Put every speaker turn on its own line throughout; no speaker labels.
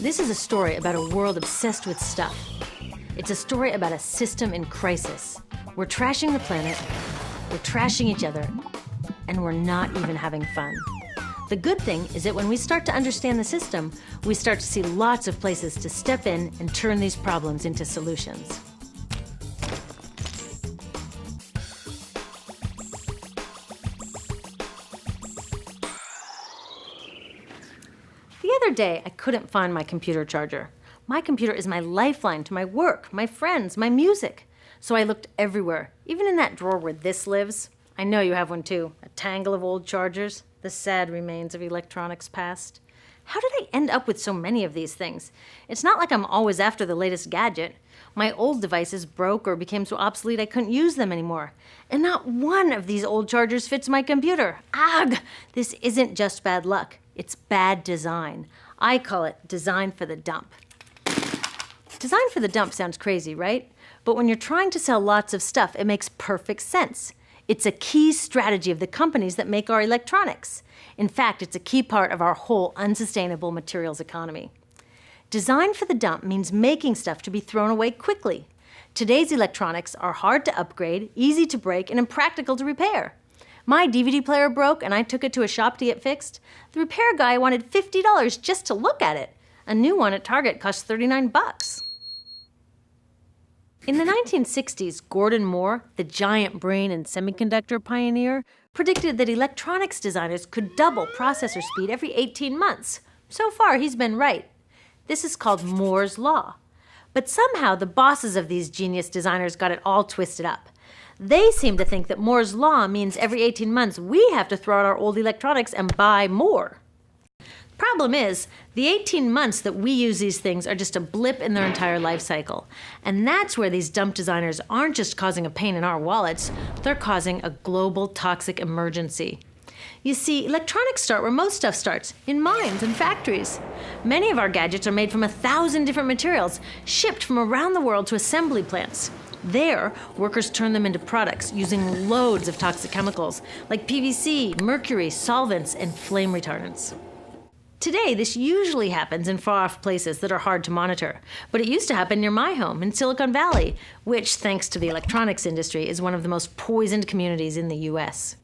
This is a story about a world obsessed with stuff. It's a story about a system in crisis. We're trashing the planet, we're trashing each other, and we're not even having fun. The good thing is that when we start to understand the system, we start to see lots of places to step in and turn these problems into solutions. The other day, I couldn't find my computer charger. My computer is my lifeline to my work, my friends, my music. So I looked everywhere, even in that drawer where this lives. I know you have one too, a tangle of old chargers, the sad remains of electronics past. How did I end up with so many of these things? It's not like I'm always after the latest gadget. My old devices broke or became so obsolete I couldn't use them anymore. And not one of these old chargers fits my computer. Ugh! This isn't just bad luck. It's bad design. I call it design for the dump. Design for the dump sounds crazy, right? But when you're trying to sell lots of stuff, it makes perfect sense. It's a key strategy of the companies that make our electronics. In fact, it's a key part of our whole unsustainable materials economy. Design for the dump means making stuff to be thrown away quickly. Today's electronics are hard to upgrade, easy to break, and impractical to repair. My DVD player broke and I took it to a shop to get fixed. The repair guy wanted $50 just to look at it. A new one at Target cost $39. In the 1960s, Gordon Moore, the giant brain and semiconductor pioneer, predicted that electronics designers could double processor speed every 18 months. So far, he's been right. This is called Moore's Law. But somehow, the bosses of these genius designers got it all twisted up. They seem to think that Moore's Law means every 18 months we have to throw out our old electronics and buy more. Problem is, the 18 months that we use these things are just a blip in their entire life cycle. And that's where these dump designers aren't just causing a pain in our wallets, they're causing a global toxic emergency. You see, electronics start where most stuff starts, in mines and factories. Many of our gadgets are made from 1,000 different materials, shipped from around the world to assembly plants. There, workers turn them into products using loads of toxic chemicals like PVC, mercury, solvents, and flame retardants. Today, this usually happens in far-off places that are hard to monitor, but it used to happen near my home in Silicon Valley, which, thanks to the electronics industry, is one of the most poisoned communities in the US.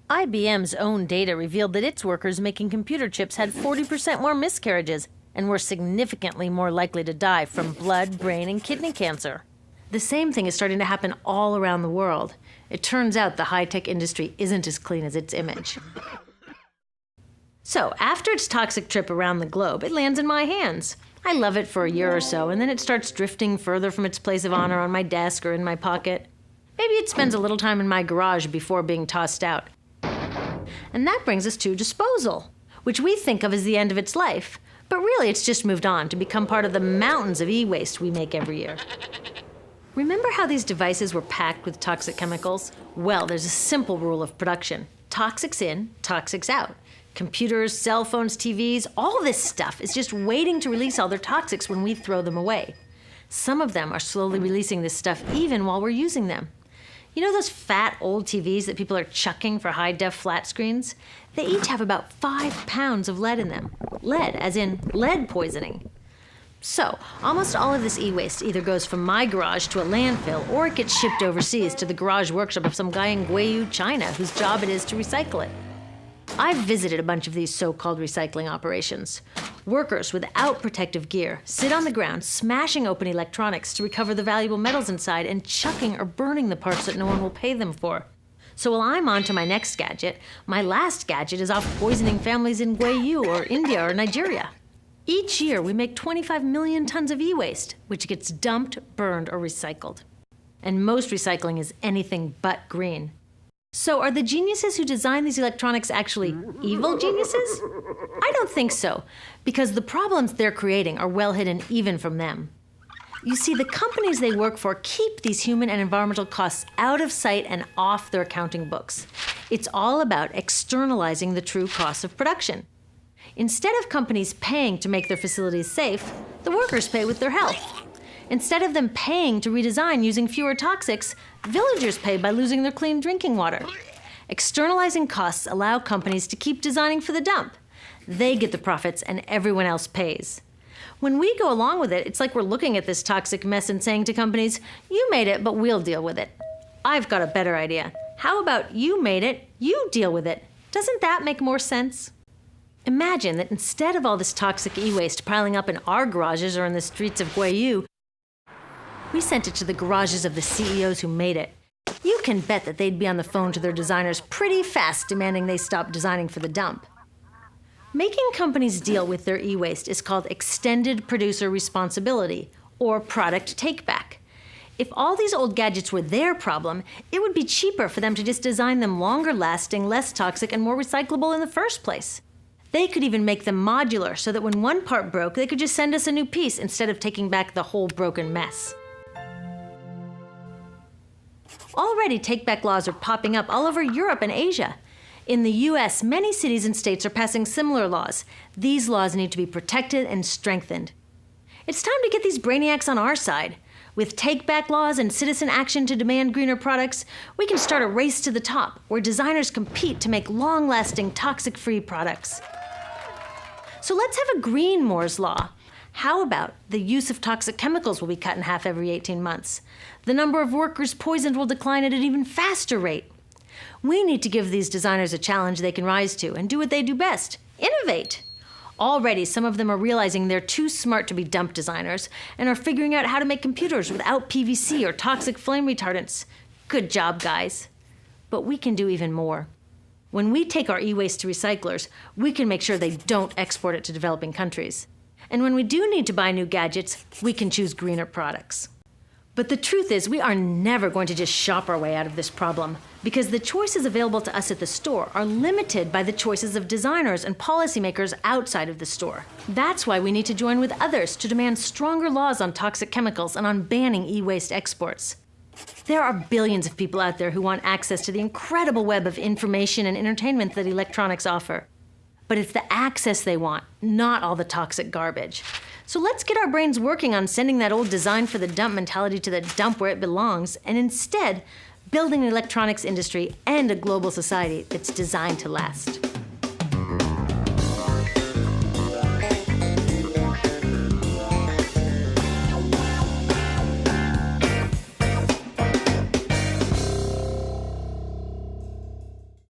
IBM's own data revealed that its workers making computer chips had 40% more miscarriages and were significantly more likely to die from blood, brain, and kidney cancer. The same thing is starting to happen all around the world. It turns out the high-tech industry isn't as clean as its image. So, after its toxic trip around the globe, it lands in my hands. I love it for a year or so, and then it starts drifting further from its place of honor on my desk or in my pocket. Maybe it spends a little time in my garage before being tossed out. And that brings us to disposal, which we think of as the end of its life. But really, it's just moved on to become part of the mountains of e-waste we make every year. Remember how these devices were packed with toxic chemicals? Well, there's a simple rule of production. Toxics in, toxics out. Computers, cell phones, TVs, all this stuff is just waiting to release all their toxics when we throw them away. Some of them are slowly releasing this stuff even while we're using them. You know those fat old TVs that people are chucking for high-def flat screens? They each have about 5 pounds of lead in them. Lead, as in lead poisoning. So, almost all of this e-waste either goes from my garage to a landfill or it gets shipped overseas to the garage workshop of some guy in Guiyu, China, whose job it is to recycle it. I've visited a bunch of these so-called recycling operations. Workers without protective gear sit on the ground smashing open electronics to recover the valuable metals inside and chucking or burning the parts that no one will pay them for. So while I'm on to my next gadget, my last gadget is off poisoning families in Guiyu or India or Nigeria. Each year, we make 25 million tons of e-waste, which gets dumped, burned, or recycled. And most recycling is anything but green. So are the geniuses who design these electronics actually evil geniuses? I don't think so, because the problems they're creating are well hidden even from them. You see, the companies they work for keep these human and environmental costs out of sight and off their accounting books. It's all about externalizing the true costs of production. Instead of companies paying to make their facilities safe, the workers pay with their health. Instead of them paying to redesign using fewer toxics, villagers pay by losing their clean drinking water. Externalizing costs allow companies to keep designing for the dump. They get the profits and everyone else pays. When we go along with it, it's like we're looking at this toxic mess and saying to companies, you made it, but we'll deal with it. I've got a better idea. How about you made it, you deal with it? Doesn't that make more sense? Imagine that instead of all this toxic e-waste piling up in our garages or in the streets of Guayu, we sent it to the garages of the CEOs who made it. You can bet that they'd be on the phone to their designers pretty fast demanding they stop designing for the dump. Making companies deal with their e-waste is called extended producer responsibility, or product take-back. If all these old gadgets were their problem, it would be cheaper for them to just design them longer lasting, less toxic, and more recyclable in the first place. They could even make them modular so that when one part broke, they could just send us a new piece instead of taking back the whole broken mess. Already, take-back laws are popping up all over Europe and Asia. In the US, many cities and states are passing similar laws. These laws need to be protected and strengthened. It's time to get these brainiacs on our side. With take-back laws and citizen action to demand greener products, we can start a race to the top where designers compete to make long-lasting, toxic-free products. So let's have a green Moore's Law. How about the use of toxic chemicals will be cut in half every 18 months? The number of workers poisoned will decline at an even faster rate. We need to give these designers a challenge they can rise to and do what they do best: innovate. Already, some of them are realizing they're too smart to be dump designers and are figuring out how to make computers without PVC or toxic flame retardants. Good job, guys. But we can do even more. When we take our e-waste to recyclers, we can make sure they don't export it to developing countries. And when we do need to buy new gadgets, we can choose greener products. But the truth is, we are never going to just shop our way out of this problem, because the choices available to us at the store are limited by the choices of designers and policymakers outside of the store. That's why we need to join with others to demand stronger laws on toxic chemicals and on banning e-waste exports. There are billions of people out there who want access to the incredible web of information and entertainment that electronics offer. But it's the access they want, not all the toxic garbage. So let's get our brains working on sending that old design for the dump mentality to the dump where it belongs, and instead building an electronics industry and a global society that's designed to last.